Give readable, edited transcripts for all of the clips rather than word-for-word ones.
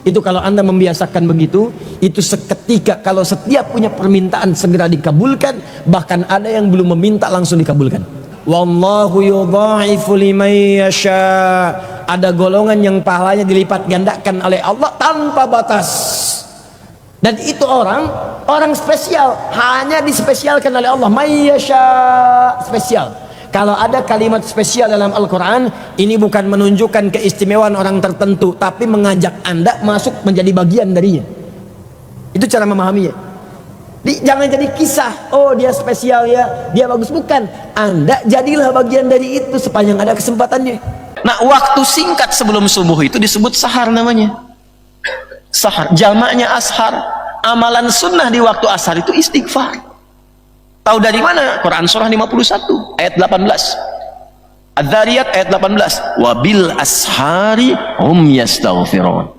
Itu kalau Anda membiasakan begitu, itu seketika kalau setiap punya permintaan segera dikabulkan, bahkan ada yang belum meminta langsung dikabulkan. Wallahu yudha'ifu liman yasha. Ada golongan yang pahalanya dilipat gandakan oleh Allah tanpa batas. Dan itu orang spesial, hanya dispesialkan oleh Allah. Mayyasha, spesial. Kalau ada kalimat spesial dalam Al-Quran, ini bukan menunjukkan keistimewaan orang tertentu, tapi mengajak Anda masuk menjadi bagian darinya. Itu cara memahaminya. Jangan jadi kisah, oh dia spesial ya, dia bagus. Bukan, Anda jadilah bagian dari itu sepanjang ada kesempatannya. Nah, waktu singkat sebelum subuh itu disebut sahar namanya. Sahar, jamaknya ashar. Amalan sunnah di waktu ashar itu istighfar. Tahu dari mana? Quran surah 51 ayat 18. Adz-Dzariyat ayat 18. Wabil ashari hum yastaghfirun.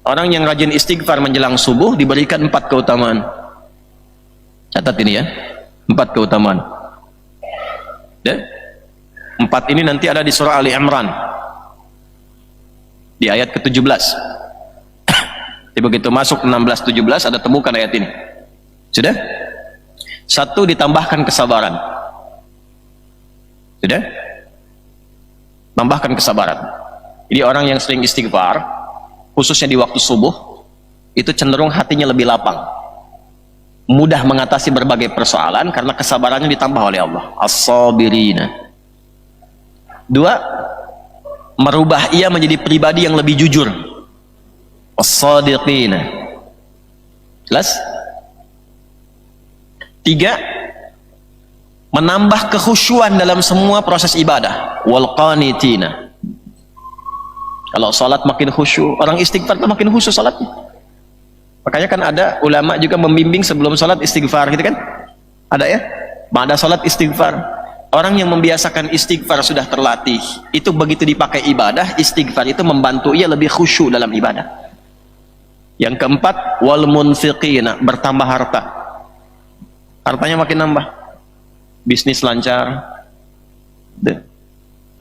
Orang yang rajin istighfar menjelang subuh diberikan 4 keutamaan. Catat ini ya. 4 keutamaan. Ya? 4 ini nanti ada di surah Ali Imran. Di ayat ke-17. Begitu masuk 16-17 ada temukan ayat ini. Sudah? 1, ditambahkan kesabaran. Sudah? Tambahkan kesabaran. Jadi orang yang sering istighfar, khususnya di waktu subuh, itu cenderung hatinya lebih lapang, mudah mengatasi berbagai persoalan karena kesabarannya ditambah oleh Allah. As-sabirina. 2, merubah ia menjadi pribadi yang lebih jujur. As-sadiqina. Jelas? 3, menambah kekhusyuan dalam semua proses ibadah. Wal qanitina. Kalau salat makin khusyuk, orang istighfar itu makin khusyuk salatnya. Makanya kan ada ulama juga membimbing sebelum salat istighfar gitu kan? Ada ya? Pada salat istighfar. Orang yang membiasakan istighfar sudah terlatih. Itu begitu dipakai ibadah, istighfar itu membantu ia lebih khusyuk dalam ibadah. Yang keempat, wal munfiqina, bertambah harta. Hartanya makin nambah, bisnis lancar,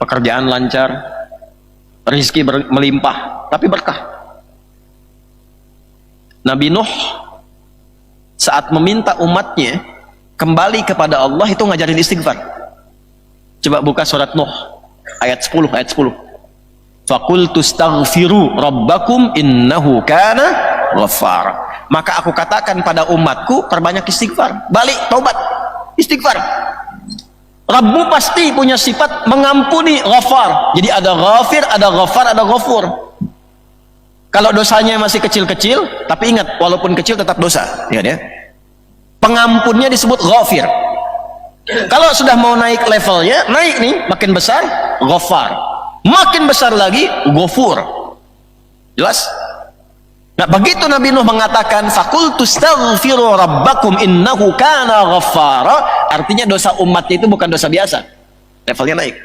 pekerjaan lancar, rezeki melimpah, tapi berkah. Nabi Nuh saat meminta umatnya kembali kepada Allah itu ngajarin istighfar. Coba buka surat Nuh ayat 10, ayat 10. Faqultu astaghfiru rabbakum innahu kana ghaffara. Maka aku katakan pada umatku, perbanyak istighfar. Balik, taubat, istighfar. Rabbu pasti punya sifat mengampuni, ghafar. Jadi ada ghafir, ada ghafar, ada ghafur. Kalau dosanya masih kecil-kecil, tapi ingat, walaupun kecil tetap dosa. Ingat ya. Pengampunnya disebut ghafir. Kalau sudah mau naik levelnya, naik nih, makin besar, ghafar. Makin besar lagi, ghafur. Jelas? Nah, begitu Nabi Nuh mengatakan faqultu astaghfiru rabbakum innahu kana ghaffara, artinya dosa umatnya itu bukan dosa biasa, levelnya naik.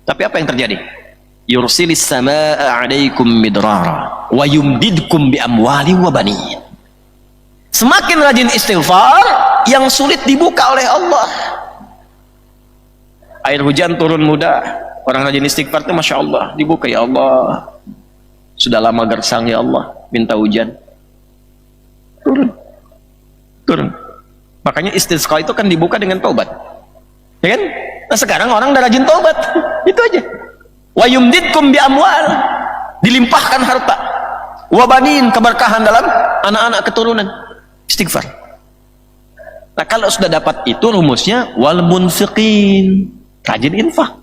Tapi apa yang terjadi? Yursilis samaa 'alaikum midrara wa yumdidkum bi amwali wa banin. Semakin rajin istighfar, yang sulit dibuka oleh Allah. Air hujan turun mudah. Orang rajin istighfar itu Masya Allah, dibuka. Ya Allah, sudah lama gersang ya Allah, minta hujan, turun. Makanya istisqa itu kan dibuka dengan taubat, ya kan? Nah sekarang orang udah rajin taubat, itu aja. Wa yumdidkum bi amwal, dilimpahkan harta. Wa banin, keberkahan dalam anak-anak keturunan. Istighfar. Nah kalau sudah dapat itu rumusnya, wal munfiqin, rajin infak.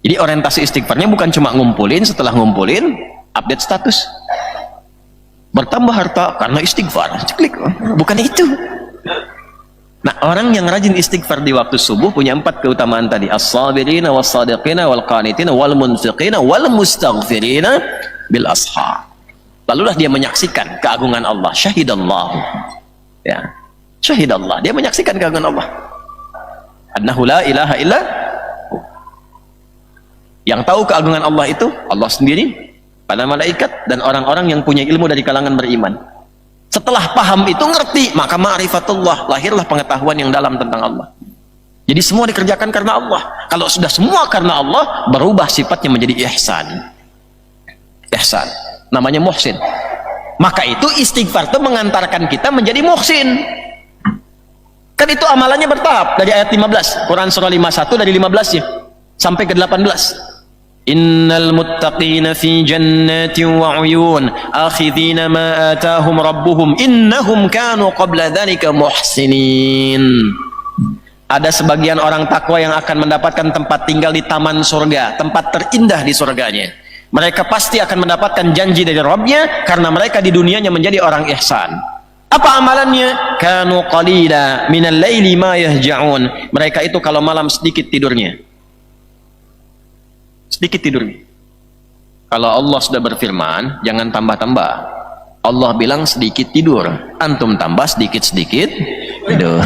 Jadi orientasi istighfarnya bukan cuma ngumpulin, setelah ngumpulin update status, bertambah harta karena istighfar, klik, bukan itu. Nah orang yang rajin istighfar di waktu subuh punya 4 keutamaan tadi: as-sabirina was-sadiqina wal qanitina wal munfiqina wal mustaghfirina bil ashar. Lalulah dia menyaksikan keagungan Allah. Syahidallahu, ya, syahidallah, dia menyaksikan keagungan Allah. Annahu la ilaha illa. Yang tahu keagungan Allah itu Allah sendiri, para malaikat, dan orang-orang yang punya ilmu dari kalangan beriman. Setelah paham itu, ngerti, maka ma'rifatullah, lahirlah pengetahuan yang dalam tentang Allah. Jadi semua dikerjakan karena Allah. Kalau sudah semua karena Allah, berubah sifatnya menjadi ihsan. Ihsan. namanya muhsin. Maka itu istighfar itu mengantarkan kita menjadi muhsin. Kan itu amalannya bertahap dari ayat 15 Quran surah 51 dari 15-nya sampai ke 18. Innal muttaqina fi jannatin wa uyun akhidhina ma atahum rabbuhum innahum kanu qabla dhalika muhsinin. Ada sebagian orang takwa yang akan mendapatkan tempat tinggal di taman surga, tempat terindah di surganya. Mereka pasti akan mendapatkan janji dari Rabbnya karena mereka di dunianya menjadi orang ihsan. Apa amalannya? Kanu qalila minal laili ma yahja'un. Mereka itu kalau malam sedikit tidurnya. Sedikit tidurnya. Kalau Allah sudah berfirman, jangan tambah-tambah. Allah bilang sedikit tidur, antum tambah sedikit-sedikit tidur.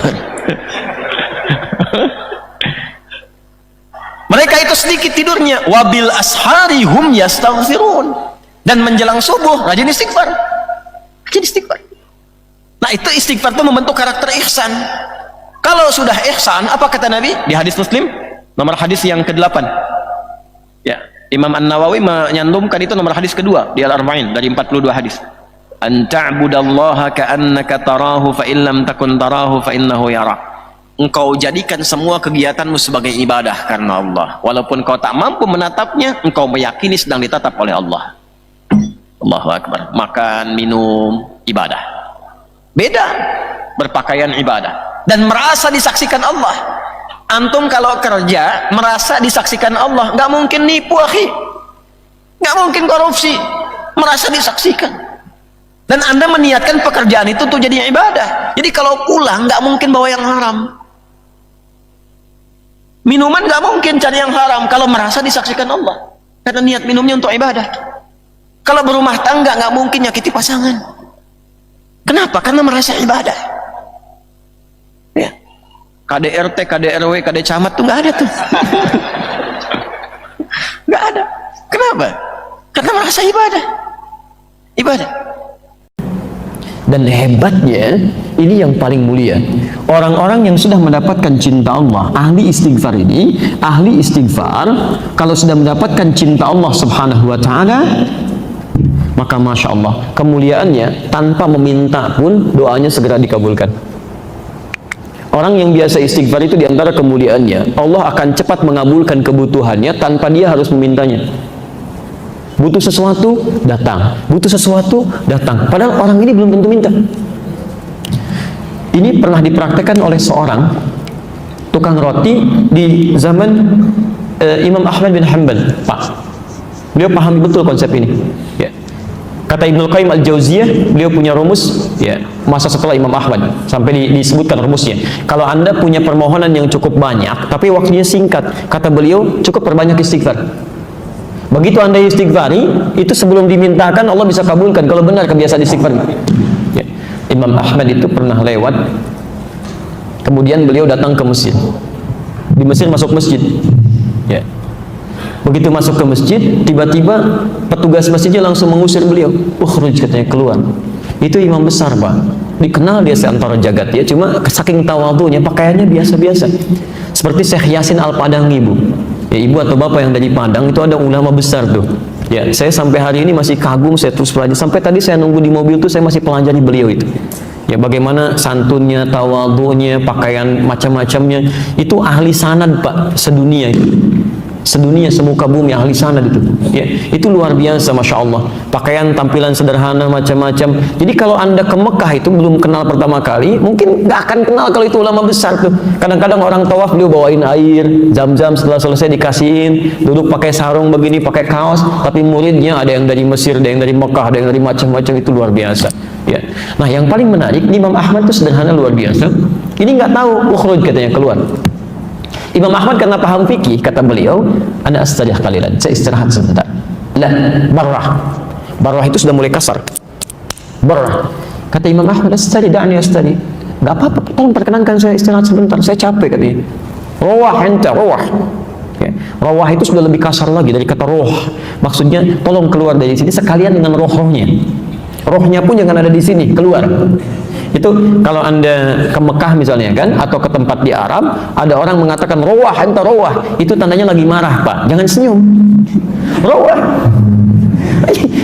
Mereka itu sedikit tidurnya, wabil ashari hum yastaghfirun. Dan menjelang subuh rajin istighfar. Rajin istighfar. Nah, itu istighfar itu membentuk karakter ihsan. Kalau sudah ihsan, apa kata Nabi di hadis Muslim nomor hadis yang ke-8? Ya, Imam An-Nawawi menyantumkan itu nomor hadis kedua di Al-Arba'in dari 42 hadis. An ta'budallaha ka'annaka tarahu fa in lam takun tarahu fa innahu yara. Engkau jadikan semua kegiatanmu sebagai ibadah karena Allah. Walaupun kau tak mampu menatapnya, engkau meyakini sedang ditatap oleh Allah. Allahu Akbar. Makan, minum, ibadah. Beda. Berpakaian ibadah dan merasa disaksikan Allah. Antum kalau kerja merasa disaksikan Allah, nggak mungkin nipu, akhi, nggak mungkin korupsi, merasa disaksikan. Dan Anda meniatkan pekerjaan itu untuk jadi ibadah. Jadi kalau pulang nggak mungkin bawa yang haram. Minuman nggak mungkin cari yang haram kalau merasa disaksikan Allah, karena niat minumnya untuk ibadah. Kalau berumah tangga nggak mungkin nyakiti pasangan. Kenapa? Karena merasa ibadah. Ya. KDRT, KDRW, KD Camat tuh nggak ada tuh. Nggak ada. Kenapa? Karena merasa ibadah. Ibadah. Dan hebatnya, ini yang paling mulia. Orang-orang yang sudah mendapatkan cinta Allah, ahli istighfar ini, ahli istighfar, kalau sudah mendapatkan cinta Allah subhanahu wa ta'ala, maka Masya Allah, kemuliaannya tanpa meminta pun doanya segera dikabulkan. Orang yang biasa istighfar itu diantara kemuliaannya, Allah akan cepat mengabulkan kebutuhannya tanpa dia harus memintanya. Butuh sesuatu, datang. Butuh sesuatu, datang. Padahal orang ini belum tentu minta. Ini pernah dipraktekkan oleh seorang tukang roti di zaman Imam Ahmad bin Hanbal. Pak, beliau paham betul konsep ini. Ya. Kata Ibnul Qayyim Al-Jauziyah, beliau punya rumus, ya, masa setelah Imam Ahmad, sampai disebutkan rumusnya. Kalau Anda punya permohonan yang cukup banyak, tapi waktunya singkat, kata beliau, cukup perbanyak istighfar. Begitu Anda istighfari, itu sebelum dimintakan Allah bisa kabulkan, kalau benar kebiasaan istighfar. Ya. Imam Ahmad itu pernah lewat, kemudian beliau datang ke masjid. Di Mesir masuk masjid. Ya. Begitu masuk ke masjid, tiba-tiba petugas masjidnya langsung mengusir beliau. Ukhruj, katanya, keluar. Itu imam besar, Pak. Dikenal dia seantara jagat ya, cuma saking tawadhunya, pakaiannya biasa-biasa. Seperti Syekh Yasin Al-Padangi, Bu. Ya, ibu atau bapak yang dari Padang itu ada ulama besar tuh. Ya, saya sampai hari ini masih kagum, saya terus pelajari. Sampai tadi saya nunggu di mobil tuh, saya masih pelajari beliau itu. Ya, bagaimana santunnya, tawadhunya, pakaian macam-macamnya. Itu ahli sanad, Pak, sedunia itu. Sedunia, semuka bumi, ahli sanad itu. Ya, itu luar biasa, Masya Allah. Pakaian, tampilan sederhana, macam-macam. Jadi kalau Anda ke Mekah itu belum kenal pertama kali, mungkin nggak akan kenal kalau itu ulama besar tuh. Kadang-kadang orang tawaf, beliau bawain air, zam-zam, setelah selesai dikasihin, duduk pakai sarung begini, pakai kaos, tapi muridnya ada yang dari Mesir, ada yang dari Mekah, ada yang dari macam-macam, itu luar biasa. Ya. Nah, yang paling menarik, Imam Ahmad itu sederhana luar biasa. Ini nggak tahu, ukhruj, katanya, keluar. Imam Ahmad karena paham fikih, kata beliau, ana astarih qalilan, saya istirahat sebentar. La, barrah. Barrah itu sudah mulai kasar. Barrah. Kata Imam Ahmad, astari, da'ni astari. Enggak apa-apa, tolong perkenankan saya istirahat sebentar, saya capek, katanya. Rawah enta, rawah. Ya. Rawah itu sudah lebih kasar lagi dari kata roh. Maksudnya, tolong keluar dari sini sekalian dengan roh-rohnya. Rohnya pun jangan ada di sini, keluar. Itu kalau Anda ke Mekah misalnya kan, atau ke tempat di Arab, ada orang mengatakan rawah, anta rawah, itu tandanya lagi marah, Pak. Jangan senyum. Rawah.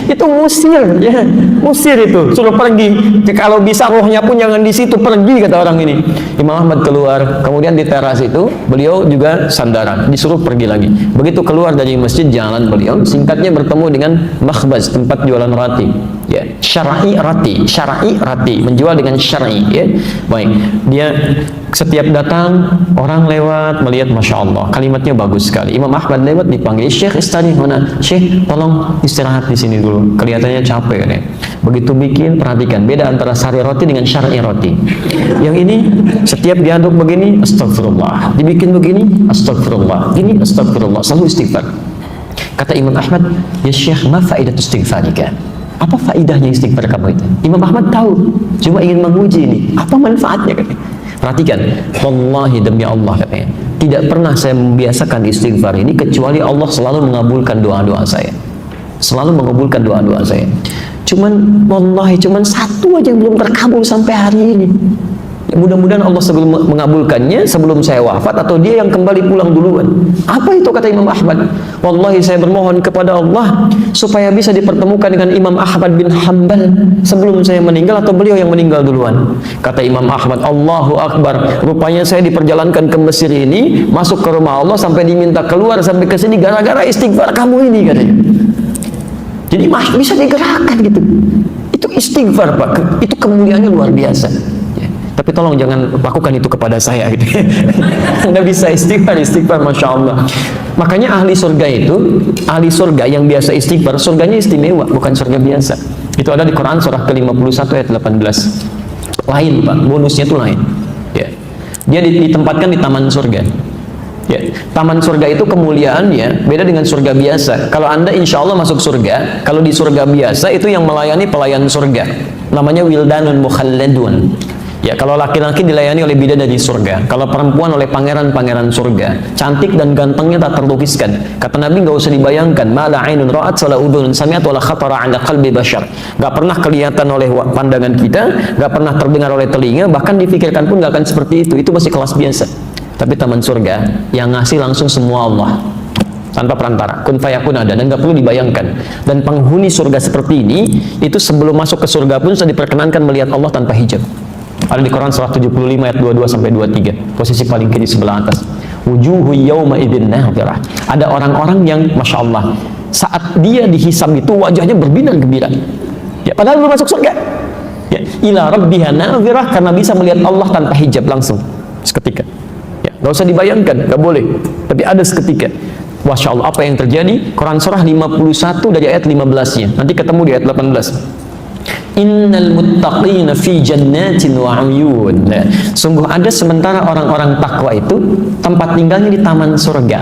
Itu musir, ya, musir itu, suruh pergi. Kalau bisa rohnya pun jangan di situ, pergi kata orang ini. Imam Ahmad keluar, kemudian di teras itu beliau juga sandaran, disuruh pergi lagi. Begitu keluar dari masjid, jalan beliau, singkatnya bertemu dengan makhbaz, tempat jualan roti. Ya, syar'i rati, menjual dengan syar'i. Ya, baik. Dia setiap datang orang lewat melihat, masya Allah, kalimatnya bagus sekali. Imam Ahmad lewat dipanggil, Syekh istirahat mana? Syekh, tolong istirahat di sini dulu. Kelihatannya capek ya. Begitu bikin, perhatikan beda antara sari roti dengan syar'i roti. Yang ini setiap diaduk begini, astagfirullah. Dibikin begini, astagfirullah. Ini astagfirullah. Selalu istighfar. Kata Imam Ahmad, ya Syekh, ma faedah istighfarika? Apa faedahnya istighfar kamu itu? Imam Ahmad tahu, cuma ingin menguji ini. Apa manfaatnya katanya? Perhatikan, wallahi demi Allah katanya, tidak pernah saya membiasakan istighfar ini kecuali Allah selalu mengabulkan doa-doa saya. Selalu mengabulkan doa-doa saya. Cuman wallahi cuman satu aja yang belum terkabul sampai hari ini. Ya, mudah-mudahan Allah sebelum mengabulkannya sebelum saya wafat atau dia yang kembali pulang duluan. Apa itu kata Imam Ahmad? Wallahi saya bermohon kepada Allah supaya bisa dipertemukan dengan Imam Ahmad bin Hanbal sebelum saya meninggal atau beliau yang meninggal duluan. Kata Imam Ahmad, Allahu Akbar, rupanya saya diperjalankan ke Mesir ini, masuk ke rumah Allah sampai diminta keluar sampai ke sini gara-gara istighfar kamu ini katanya. Jadi bisa digerakkan gitu. Itu istighfar Pak, itu kemuliaannya luar biasa. Tapi tolong jangan lakukan itu kepada saya gitu. Anda bisa istighfar, masya Allah. Makanya ahli surga itu, ahli surga yang biasa istighfar, surganya istimewa, bukan surga biasa. Itu ada di Quran surah ke-51 ayat 18. Lain Pak, bonusnya itu lain. Ya. Dia ditempatkan di taman surga. Ya. Taman surga itu kemuliaannya beda dengan surga biasa. Kalau Anda insya Allah masuk surga, kalau di surga biasa itu yang melayani pelayan surga, namanya wildanun mukhalladun. Ya, kalau laki-laki dilayani oleh bidadari surga, kalau perempuan oleh pangeran-pangeran surga, cantik dan gantengnya tak terlukiskan. Kata Nabi, nggak usah dibayangkan, mala ainun ra'at wala udhunun sami'at wala khatara 'ala qalbi bashar. Nggak pernah kelihatan oleh pandangan kita, nggak pernah terdengar oleh telinga, bahkan dipikirkan pun nggak akan seperti itu. Itu masih kelas biasa. Tapi taman surga yang ngasih langsung semua Allah, tanpa perantara, kun fayakun ada, dan nggak perlu dibayangkan. Dan penghuni surga seperti ini, itu sebelum masuk ke surga pun sudah diperkenankan melihat Allah tanpa hijab. Ada di Quran surah 75 ayat 22 sampai 23, posisi paling kiri sebelah atas. Wujuhu yawma idzin nadhirah. Ada orang-orang yang masya Allah saat dia dihisab itu wajahnya berbinar gembira. Ya, padahal belum masuk surga. Ya, ila rabbiha nadhirah, karena bisa melihat Allah tanpa hijab langsung seketika. Ya, nggak usah dibayangkan, nggak boleh. Tapi ada seketika. Masya Allah, apa yang terjadi? Quran surah 51 dari ayat 15-nya. Nanti ketemu di ayat 18. Innal muttaqina fi jannatin wa uyun. Sungguh ada sementara orang-orang takwa itu tempat tinggalnya di taman surga.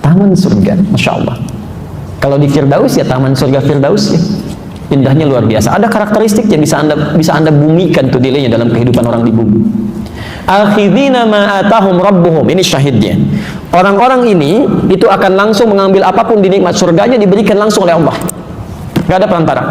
Taman surga, masya Allah. Kalau di Firdaus ya taman surga Firdaus ya. Indahnya luar biasa. Ada karakteristik yang bisa anda bumikan tuh nilainya dalam kehidupan orang di bumi. Akhidina ma atahum rabbuhum. Ini syahidnya. Orang-orang ini itu akan langsung mengambil apapun di nikmat surganya, diberikan langsung oleh Allah. Gak ada perantara.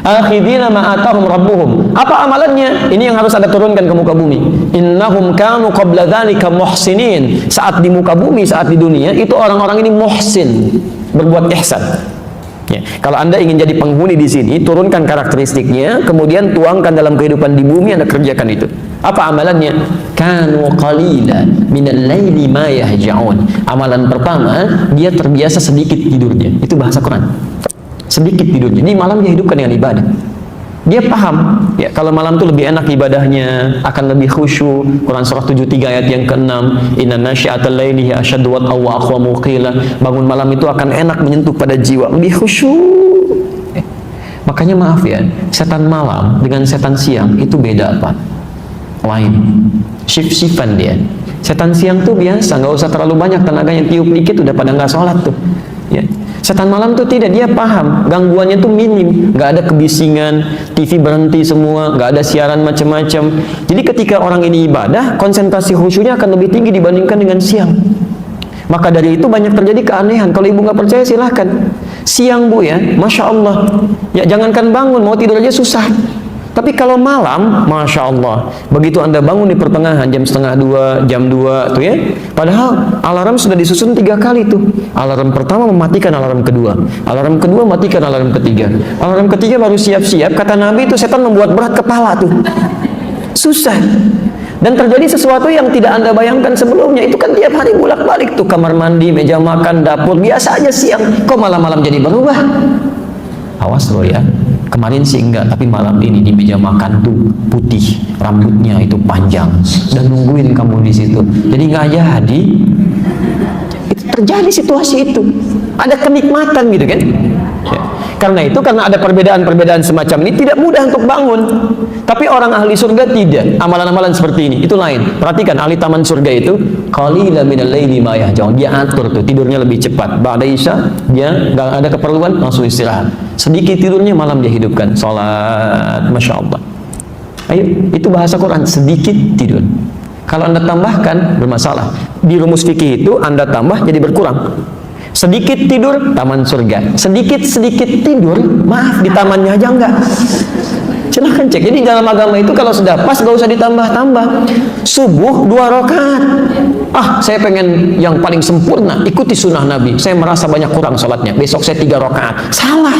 Akhidina ma atahum rabbuhum. Apa amalannya? Ini yang harus Anda turunkan ke muka bumi. Innahum kanu qabla dzalika muhsinin. Saat di muka bumi, saat di dunia, itu orang-orang ini muhsin, berbuat ihsan. Ya. Kalau Anda ingin jadi penghuni di sini, turunkan karakteristiknya, kemudian tuangkan dalam kehidupan di bumi, Anda kerjakan itu. Apa amalannya? Kanu qalila minal laili ma yahja'un. Amalan pertama, dia terbiasa sedikit tidurnya. Itu bahasa Quran. Sedikit tidurnya. Ini malam dia hidupkan dengan ibadah. Dia paham, ya, kalau malam itu lebih enak ibadahnya, akan lebih khusyuk. Quran surah 73 ayat yang ke-6, inna nasyi'atal laili asyaddu wat'an wa aqwamu qila. Bangun malam itu akan enak menyentuh pada jiwa, lebih khusyuk. Makanya maaf ya, setan malam dengan setan siang itu beda apa? Lain. Shift-shiftan dia. Setan siang tuh biasa, nggak usah terlalu banyak tenaganya, tiup dikit udah pada nggak sholat tuh. Ya. Setan malam tuh tidak, dia paham gangguannya tuh minim, nggak ada kebisingan, TV berhenti semua, nggak ada siaran macam-macam. Jadi ketika orang ini ibadah, konsentrasi khusyuknya akan lebih tinggi dibandingkan dengan siang. Maka dari itu banyak terjadi keanehan. Kalau ibu nggak percaya silahkan. Siang bu ya, masya Allah, ya jangankan bangun, mau tidur aja susah. Tapi kalau malam, Masya Allah, begitu Anda bangun di pertengahan, jam setengah 2, jam 2 tuh ya, padahal alarm sudah disusun 3 kali tuh. Alarm pertama mematikan alarm kedua, alarm kedua matikan alarm ketiga, alarm ketiga baru siap-siap. Kata Nabi itu setan membuat berat kepala tuh, susah. Dan terjadi sesuatu yang tidak Anda bayangkan sebelumnya. Itu kan tiap hari bolak-balik tuh, kamar mandi, meja makan, dapur, biasa aja siang, kok malam-malam jadi berubah? Awas loh ya. Kemarin sih enggak, tapi malam ini di meja makan tuh putih, rambutnya itu panjang, dan nungguin kamu di situ. Jadi nggak jadi. Itu terjadi situasi itu. Ada kenikmatan gitu kan? Ya. Karena itu, karena ada perbedaan-perbedaan semacam ini, tidak mudah untuk bangun. Tapi orang ahli surga tidak. Amalan-amalan seperti ini, itu lain. Perhatikan, ahli taman surga itu qalilan minal laili ma yahjaun. Dia atur tuh, tidurnya lebih cepat. Ba'da isya, dia nggak ada keperluan, langsung istirahat. Sedikit tidurnya, malam dia hidupkan. Salat, Masya Allah. Ayo, itu bahasa Quran, sedikit tidur. Kalau Anda tambahkan, bermasalah. Di rumus fikih itu, Anda tambah jadi berkurang. Sedikit tidur, taman surga. Sedikit-sedikit tidur, maaf, di tamannya aja enggak. Silahkan cek. Jadi dalam agama itu kalau sudah pas, gak usah ditambah-tambah. Subuh 2 rakaat. Saya pengen yang paling sempurna, ikuti sunnah Nabi. Saya merasa banyak kurang sholatnya, besok saya 3 rakaat. Salah.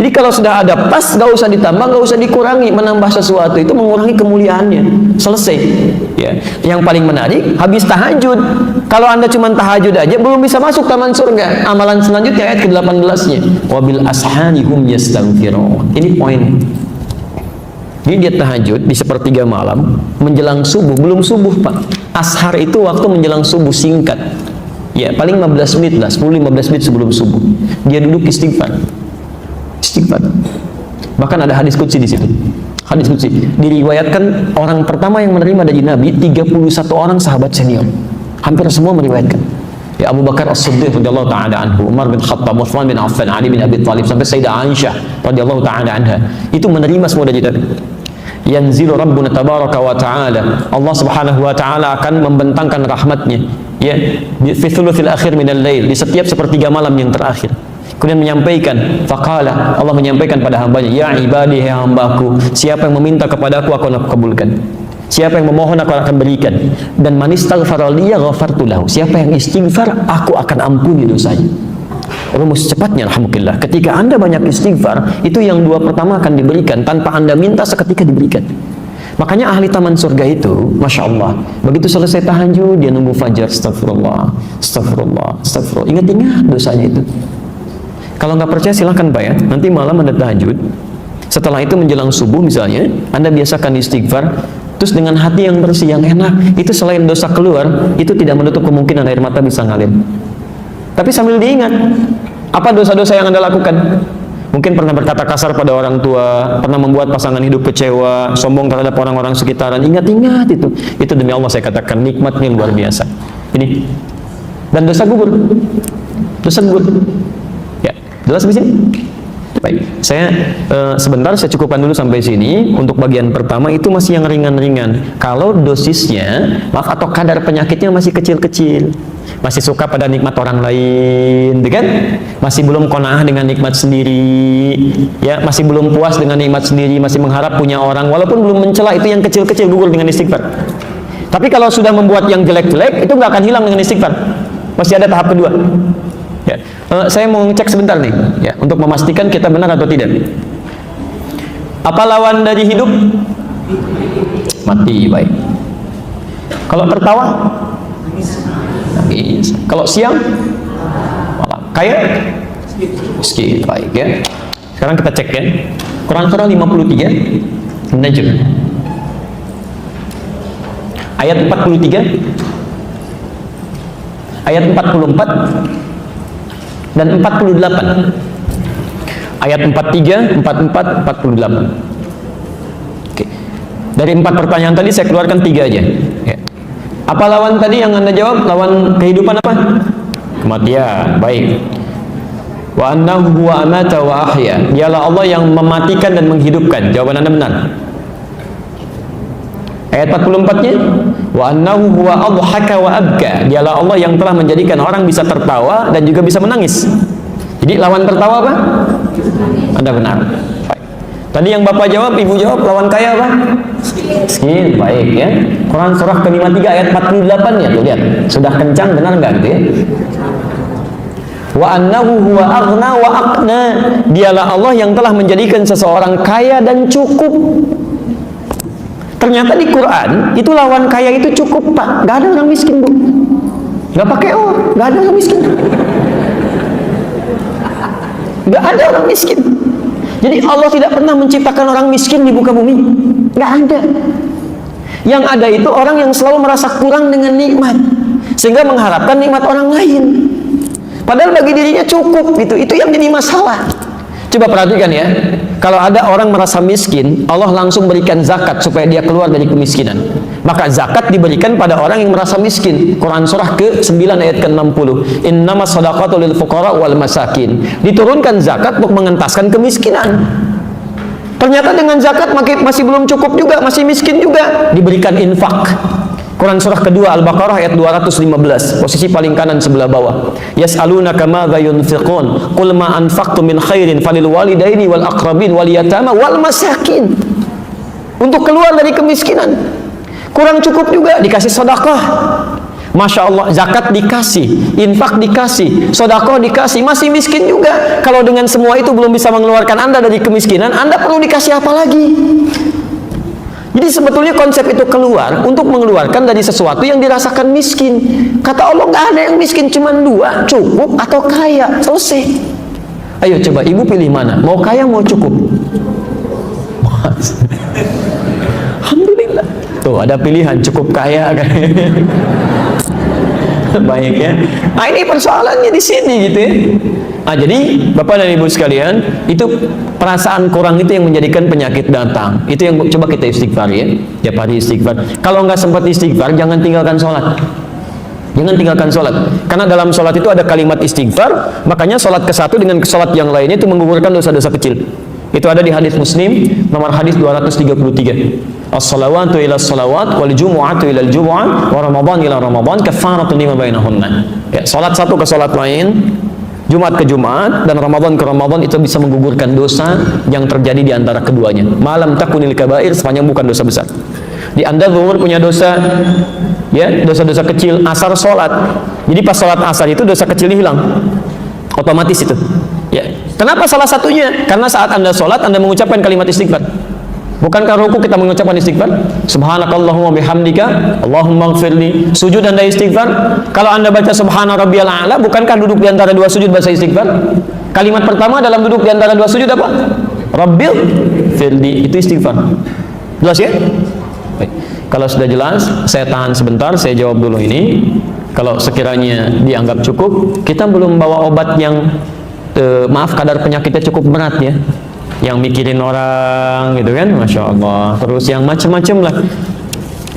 Jadi kalau sudah ada pas, gak usah ditambah, gak usah dikurangi. Menambah sesuatu itu mengurangi kemuliaannya. Selesai. Ya. Yang paling menarik, habis tahajud. Kalau Anda cuma tahajud aja, belum bisa masuk taman surga. Amalan selanjutnya ayat ke-18-nya. Wabil ashari hum yastaghfirun. Ini poin. Jadi dia tahajud di sepertiga malam, menjelang subuh, belum subuh Pak. Ashar itu waktu menjelang subuh singkat. Ya, paling 15 menit lah, 10-15 menit sebelum subuh. Dia duduk istighfar. Istighfar. Bahkan ada hadis qudsi di situ. Hadis qudsi. Diriwayatkan orang pertama yang menerima dari Nabi 31 orang sahabat senior. Hampir semua meriwayatkan. Ya, Abu Bakar As-Siddiq radhiyallahu taala anhu, Umar bin Khattab, Utsman bin Affan, Ali bin Abi Thalib, sampai Sayyidah Aisyah radhiyallahu taala anha. Itu menerima semua dari Nabi. Yanzilu Rabbuna tabaraka wa ta'ala. Allah Subhanahu wa ta'ala akan membentangkan rahmatnya, ya, fi thuluthil akhir minal lail, di setiap sepertiga malam yang terakhir. Kemudian menyampaikan, faqala, Allah menyampaikan pada hambanya, ya ibadi, ya hambaku, siapa yang meminta kepadaku akan aku kabulkan. Siapa yang memohon aku akan berikan. Dan man istaghfara liya ghafartu lahu. Siapa yang istighfar, aku akan ampuni dosanya. Rumus cepatnya, alhamdulillah, ketika Anda banyak istighfar, itu yang 2 pertama akan diberikan tanpa Anda minta, seketika diberikan. Makanya ahli taman surga itu, Masya Allah, begitu selesai tahajud, dia nunggu fajar, astagfirullah, astagfirullah, astagfirullah, ingat-ingat dosanya itu. Kalau nggak percaya silahkan Pak ya, nanti malam Anda tahajud, setelah itu menjelang subuh misalnya, Anda biasakan istighfar, terus dengan hati yang bersih, yang enak, itu selain dosa keluar, itu tidak menutup kemungkinan air mata bisa ngalir. Tapi sambil diingat, apa dosa-dosa yang Anda lakukan? Mungkin pernah berkata kasar pada orang tua, pernah membuat pasangan hidup kecewa, sombong terhadap orang-orang sekitaran. Ingat-ingat itu. Itu demi Allah saya katakan, nikmatnya luar biasa. Ini. Dan dosa gugur. Dosa gugur. Ya, jelas di sini? Baik, saya sebentar saya cukupkan dulu sampai sini. Untuk bagian pertama itu masih yang ringan-ringan. Kalau dosisnya, maaf, atau kadar penyakitnya masih kecil-kecil, masih suka pada nikmat orang lain, kan? Masih belum qanaah dengan nikmat sendiri, ya, masih belum puas dengan nikmat sendiri, masih mengharap punya orang, walaupun belum mencela, itu yang kecil-kecil gugur dengan istighfar. Tapi kalau sudah membuat yang jelek-jelek, itu nggak akan hilang dengan istighfar. Masih ada tahap kedua. Ya. Saya mau ngecek sebentar nih, ya, untuk memastikan kita benar atau tidak. Apa lawan dari hidup? Mati. Baik. Kalau tertawa? Nangis. Kalau siang? Malam. Kaya? Miskin. Baik ya. Sekarang kita cek ya. Quran surah 53 Najm. Ayat 43, ayat 44 dan 48. Ayat 43, 44, 48. Oke. Dari 4 pertanyaan tadi saya keluarkan 3 aja. Ya. Apa lawan tadi yang Anda jawab? Lawan kehidupan apa? Kematian. Baik. Wa annahu huwa amata wa ahya. Dialah Allah yang mematikan dan menghidupkan. Jawaban Anda benar. Ayat 44-nya, wa annahu huwa adhaka wa abka. Dialah Allah yang telah menjadikan orang bisa tertawa dan juga bisa menangis. Jadi lawan tertawa apa? Anda benar. Baik. Tadi yang Bapak jawab, Ibu jawab, lawan kaya apa? Miskin. Baik ya. Quran surah ke-53 ayat 48 ya, tuh lihat. Sudah kencang, benar nggak gitu ya? Wa annahu huwa aghna wa aqna. Dialah Allah yang telah menjadikan seseorang kaya dan cukup. Ternyata di Quran itu lawan kaya itu cukup, Pak. Gak ada orang miskin, Bu. Gak pakai O, gak ada orang miskin. Gak ada orang miskin. Jadi Allah tidak pernah menciptakan orang miskin di muka bumi. Gak ada. Yang ada itu orang yang selalu merasa kurang dengan nikmat, sehingga mengharapkan nikmat orang lain. Padahal bagi dirinya cukup gitu. Itu yang jadi masalah. Coba perhatikan ya. Kalau ada orang merasa miskin, Allah langsung berikan zakat supaya dia keluar dari kemiskinan. Maka zakat diberikan pada orang yang merasa miskin. Quran surah ke-9 ayat ke-60. Innamas shadaqatu lil fuqara wal masakin. Diturunkan zakat untuk mengentaskan kemiskinan. Ternyata dengan zakat masih belum cukup juga, masih miskin juga. Diberikan infak. Quran surah kedua Al-Baqarah ayat 215, posisi paling kanan sebelah bawah. Yas'alunaka madza yunfiqun qul ma anfaqtum min khairin falil walidaini wal aqrabin wal yatama wal masakin. Untuk keluar dari kemiskinan. Kurang cukup juga dikasih sedekah. Masya Allah, zakat dikasih, infak dikasih, sedekah dikasih, masih miskin juga. Kalau dengan semua itu belum bisa mengeluarkan Anda dari kemiskinan, Anda perlu dikasih apa lagi? Jadi sebetulnya konsep itu keluar untuk mengeluarkan dari sesuatu yang dirasakan miskin. Kata Allah, nggak ada yang miskin, cuma dua, cukup atau kaya. Selesai. Ayo coba ibu pilih mana? Mau kaya mau cukup? Alhamdulillah. Tuh ada pilihan, cukup kaya kan. Baik ya. Nah ini persoalannya di sini gitu ya. Nah jadi Bapak dan Ibu sekalian, itu perasaan kurang itu yang menjadikan penyakit datang. Itu yang coba kita istighfar ya. Tiap hari istighfar. Kalau nggak sempat istighfar, jangan tinggalkan sholat. Jangan tinggalkan sholat. Karena dalam sholat itu ada kalimat istighfar. Makanya sholat ke satu dengan sholat yang lainnya itu menggugurkan dosa-dosa kecil. Itu ada di hadis Muslim nomor hadis 233. As-salawatu ila as-salawat wal jumu'atu ila al-jumu'ah wa ramadan ila ramadan kafaratun lima bainahunna. Ya, salat satu ke salat lain, Jumat ke Jumat dan Ramadan ke Ramadan itu bisa menggugurkan dosa yang terjadi di antara keduanya. Malam takunil kabair, sepanjang bukan dosa besar. Di Anda zuhur punya dosa, ya, dosa-dosa kecil, asar salat. Jadi pas salat asar itu dosa kecilnya hilang. Otomatis itu. Ya. Kenapa salah satunya? Karena saat Anda salat Anda mengucapkan kalimat istighfar. Bukankah ruku kita mengucapkan istighfar? Subhanakallahumma bihamdika, Allahumma ighfirli. Sujud Anda istighfar. Kalau Anda baca subhana rabbiyal a'la, bukankah duduk di antara dua sujud bahasa istighfar? Kalimat pertama dalam duduk di antara dua sujud apa? Rabbil firli, itu istighfar. Jelas ya? Baik. Kalau sudah jelas, saya tahan sebentar, saya jawab dulu ini. Kalau sekiranya dianggap cukup, kita belum bawa obat yang maaf kadar penyakitnya cukup berat ya. Yang mikirin orang gitu kan, Masya Allah, terus yang macam-macam lah,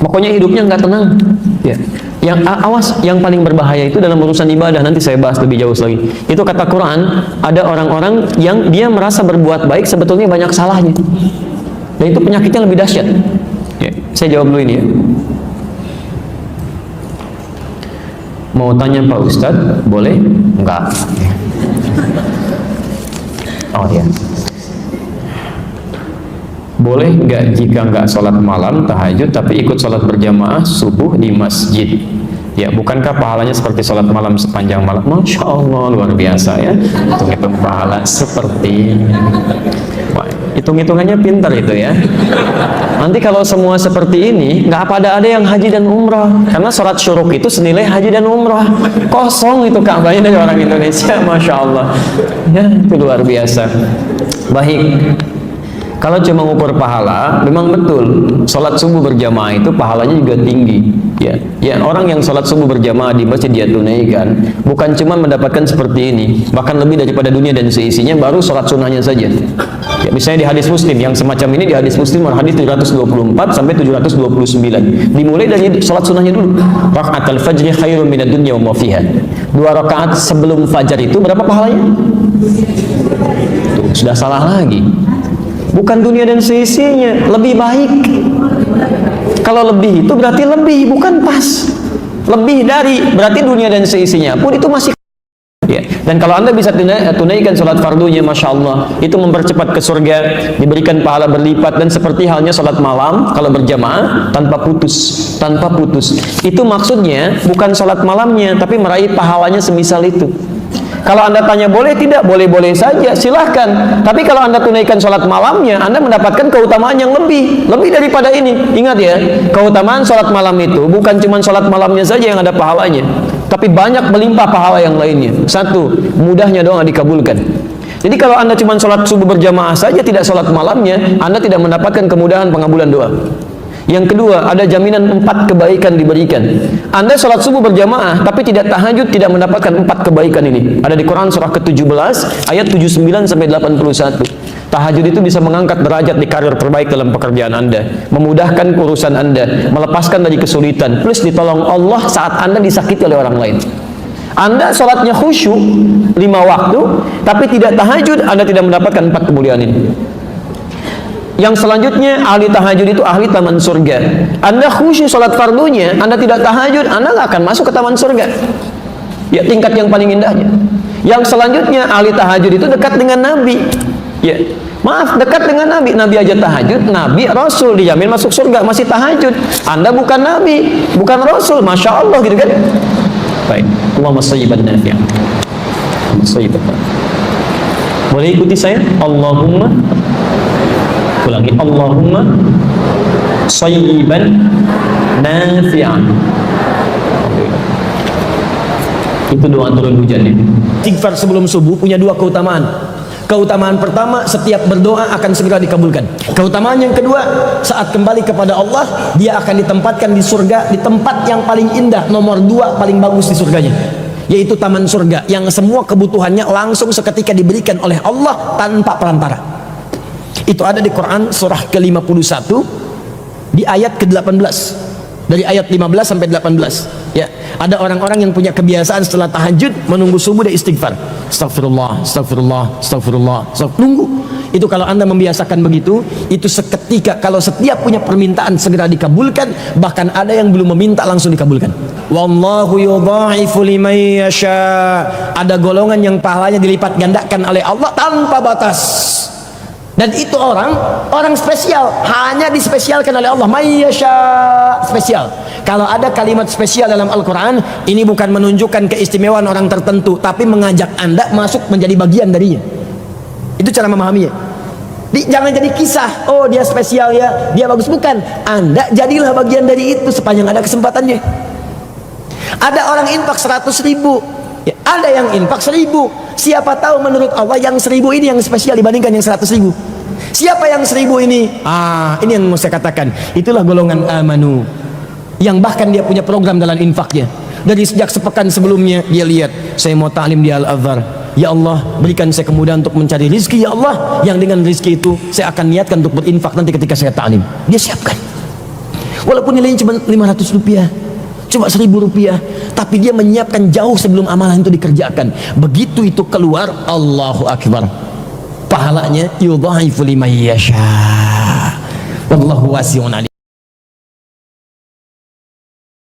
pokoknya hidupnya nggak tenang ya. Yang awas, yang paling berbahaya itu dalam urusan ibadah, nanti saya bahas lebih jauh lagi. Itu kata Quran, ada orang-orang yang dia merasa berbuat baik sebetulnya banyak salahnya, dan itu penyakitnya lebih dahsyat ya. Saya jawab dulu ini ya. Mau tanya Pak Ustadz, boleh? Enggak. Oh ya. Boleh nggak jika nggak sholat malam tahajud tapi ikut sholat berjamaah subuh di masjid? Ya, bukankah pahalanya seperti sholat malam sepanjang malam? Masya Allah, luar biasa ya. Hitung-hitung pahala seperti wah, hitung-hitungannya pintar itu ya. Nanti kalau semua seperti ini, nggak ada yang haji dan umrah. Karena sholat syuruk itu senilai haji dan umrah. Kosong itu Ka'bahnya dari orang Indonesia, Masya Allah. Ya, itu luar biasa. Baik. Kalau cuma ukur pahala, memang betul sholat subuh berjamaah itu pahalanya juga tinggi. Ya, orang yang sholat subuh berjamaah di masjid dia tunaikan, bukan cuma mendapatkan seperti ini, bahkan lebih daripada dunia dan seisinya, baru sholat sunnahnya saja. Ya, misalnya di hadis Muslim yang semacam ini, di hadis Muslim hadis 724 sampai 729, dimulai dari sholat sunnahnya dulu. Raka'atul fajri khairun minad dunya wa ma fiha. 2 rakaat sebelum fajar itu berapa pahalanya? Tuh, sudah salah lagi. Bukan dunia dan seisinya, lebih baik. Kalau lebih itu berarti lebih, bukan pas. Lebih dari, berarti dunia dan seisinya pun itu masih Ya. Dan kalau anda bisa tunaikan sholat fardunya, masya Allah, itu mempercepat ke surga, diberikan pahala berlipat, dan seperti halnya sholat malam kalau berjamaah tanpa putus. Itu maksudnya bukan sholat malamnya, tapi meraih pahalanya semisal itu. Kalau anda tanya boleh tidak, boleh-boleh saja, silahkan. Tapi kalau anda tunaikan sholat malamnya, anda mendapatkan keutamaan yang lebih daripada ini. Ingat ya, keutamaan sholat malam itu bukan cuma sholat malamnya saja yang ada pahalanya, tapi banyak melimpah pahala yang lainnya. Satu, mudahnya doa dikabulkan. Jadi kalau anda cuma sholat subuh berjamaah saja, tidak sholat malamnya, anda tidak mendapatkan kemudahan pengabulan doa. Yang kedua, ada jaminan 4 kebaikan diberikan. Anda sholat subuh berjamaah tapi tidak tahajud, tidak mendapatkan 4 kebaikan ini. Ada di Quran surah ke-17 ayat 79 sampai 81. Tahajud itu bisa mengangkat derajat di karir terbaik dalam pekerjaan Anda, memudahkan urusan Anda, melepaskan dari kesulitan, plus ditolong Allah saat Anda disakiti oleh orang lain. Anda sholatnya khusyuk 5 waktu tapi tidak tahajud, Anda tidak mendapatkan 4 kemuliaan ini. Yang selanjutnya, ahli tahajud itu ahli taman surga. Anda khusyuk sholat fardunya, Anda tidak tahajud, Anda nggak akan masuk ke taman surga. Ya, tingkat yang paling indahnya. Yang selanjutnya, ahli tahajud itu dekat dengan Nabi. Ya, maaf, dekat dengan Nabi. Nabi aja tahajud, Nabi Rasul dijamin masuk surga, masih tahajud. Anda bukan Nabi, bukan Rasul, masya Allah gitu kan? Baik, Allahumma sayyiban nafi'an. Allahumma sayyiban nafi'an. Boleh ikuti saya? Allahumma, ulangi, Allahumma sayyiban nafi'an. Itu doa turun hujan ya. Istighfar sebelum subuh punya 2 keutamaan. Keutamaan pertama, setiap berdoa akan segera dikabulkan. Keutamaan yang kedua, saat kembali kepada Allah, dia akan ditempatkan di surga, di tempat yang paling indah, nomor 2 paling bagus di surganya, yaitu taman surga, yang semua kebutuhannya langsung seketika diberikan oleh Allah tanpa perantara. Itu ada di Quran surah ke-51 di ayat ke-18, dari ayat 15 sampai 18. Ya, ada orang-orang yang punya kebiasaan setelah tahajud menunggu subuh dan istighfar. Astagfirullah, astagfirullah, astagfirullah, nunggu. Itu kalau Anda membiasakan begitu, itu seketika kalau setiap punya permintaan segera dikabulkan, bahkan ada yang belum meminta langsung dikabulkan. Wallahu yudha'ifu liman yasha. Ada golongan yang pahalanya dilipat gandakan oleh Allah tanpa batas. Dan itu orang spesial, hanya dispesialkan oleh Allah. Mayyasha, spesial. Kalau ada kalimat spesial dalam Al-Quran, ini bukan menunjukkan keistimewaan orang tertentu, tapi mengajak Anda masuk menjadi bagian darinya. Itu cara memahaminya. Jangan jadi kisah, oh dia spesial ya, dia bagus. Bukan, Anda jadilah bagian dari itu sepanjang ada kesempatannya. Ada orang infak 100.000, ya, ada yang infak 1.000. Siapa tahu menurut Allah yang 1.000 ini yang spesial dibandingkan yang 100.000. Siapa yang 1.000 ini? Ini yang mau saya katakan. Itulah golongan amanu, yang bahkan dia punya program dalam infaknya. Dari sejak sepekan sebelumnya dia lihat, saya mau ta'lim di Al-Azhar. Ya Allah, berikan saya kemudahan untuk mencari rizki. Ya Allah, yang dengan rizki itu saya akan niatkan untuk berinfak nanti ketika saya ta'lim. Dia siapkan. Walaupun nilainya cuma 500 rupiah, cuma 1.000 rupiah, tapi dia menyiapkan jauh sebelum amalan itu dikerjakan. Begitu itu keluar, Allahu Akbar, pahalanya yudha'ifu liman yasha. Wallahu wasi'un alim.